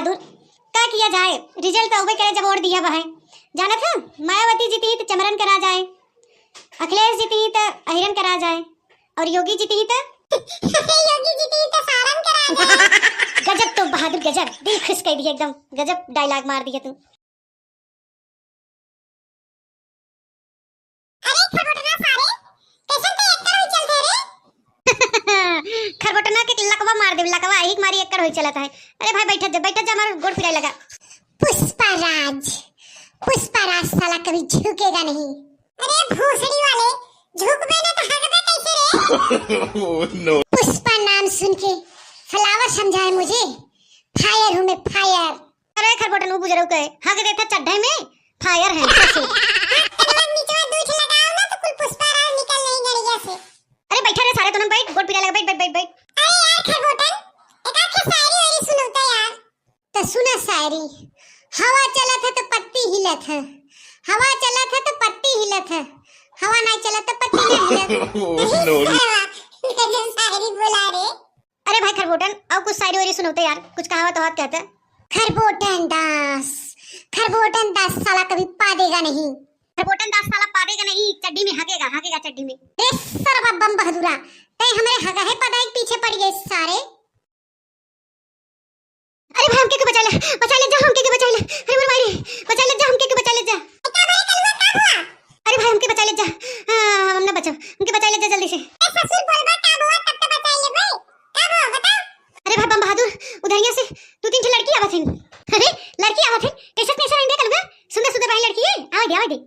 बहादुर, क्या किया जाए, रिजल्ट तो उबे करे जब और दिया बहाय। जाना था मायावती जीती तो चमरन करा जाए, अखिलेश जीती तो अहिरन करा जाए, और योगी जीती तो योगी जीती तो सारन करा जाए। गजब तो बहादुर गजब, दिल खुश कर दिया एकदम, गजब डायलॉग मार दिया तू। अरे खरबोटना सारे कैसे ते एक्कर होई चलते रे। खरबोटना के लकवा मार दे, लकवा एक मारी एक्कर होई चलता है। अरे भाई बैठ जा हमारा गोड़ फिराए लगा। पुष्पराज, पुष्पराज साला कभी झुकेगा नहीं। अरे भोसड़ी वाले झुक बे ना तो हगबे कैसे रे। Oh no. पुष्पा नाम सुन के फ्लावर समझाए मुझे, फायर हूं मैं फायर। अरे खरबोटन बुझ रहा है, हग देता चड्ढे में फायर है ससुर। नीचे दूध लगाओ ना तो कुल पुष्पराज निकल नहीं गड़िया से। अरे बैठा रे सारे, तो बैठ, गोड़ पिरा लगा, बैठ बैठ बैठ बैठ। अरे यार खरबोटन एक आखे शायरी वायरी सुनाता यार। तो सुना शायरी। हवा चला था तो पत्ती हिलत है, हवा चला था तो पत्ती हिलत है, हवा नहीं चला तो पत्ती नहीं हिलत। शायरी बोला रे। अरे भाई खरबोटन और कुछ शायरी वायरी सुनाते यार, कुछ कहावत तो हाथ कहता है। खरबोटन दास, खरबोटन दास साला कभी पा देगा नहीं, खरबोटन दास साला पा देगा नहीं, चड्डी में हगेगा हगेगा चड्डी में। रे सरवा बम बहादुरा, ते हमरे हगा है पदाई पीछे पड़ गए सारे। अरे भाई हमके के बचा ले जा, हमके के बचा ले। अरे मोर मारी बचा ले जा, हमके के बचा ले जा। अरे भाई हमके बचा ले जा, हम ना बचाओ, हमके बचा ले जा जल्दी से। ए ससुर बोलबा का हुआ तब तो बचा ले भाई, का हुआ बता। अरे भाई बम बहादुर उधरिया से दो तीन लड़की आवत है। अरे लड़की आवत है, कैसे रहेंगे कलगा, सुंदर सुंदर भाई लड़की है, आवे दे।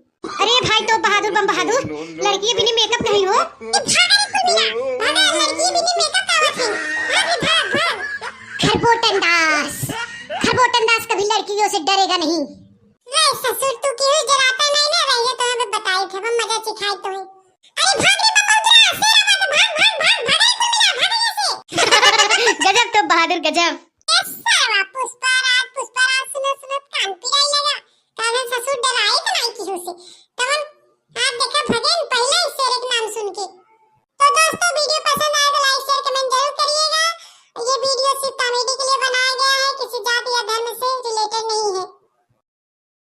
अरे भाई तो बहादुर बम बहादुर, लड़की बिना मेकअप नहीं हो। भागा लड़की बिना मेकअप आवत है, भाग भाग। खरबोटन दास, खरबोटन दास कभी लड़कियों से डरेगा नहीं। रे ससुर तू क्यों डराता नहीं ना, रहिए तो हमें बताई थे, हम मजा सिखाई तो। अरे भाग रे बम बहादुर, भाग ऐसे। गजब तो बहादुर गजब। साला पुष्पराज सुनो कान पिराई लगा, कान ससुर डराए तो नहीं किसी से। तब आप देखा भगन पहले शेर के नाम सुन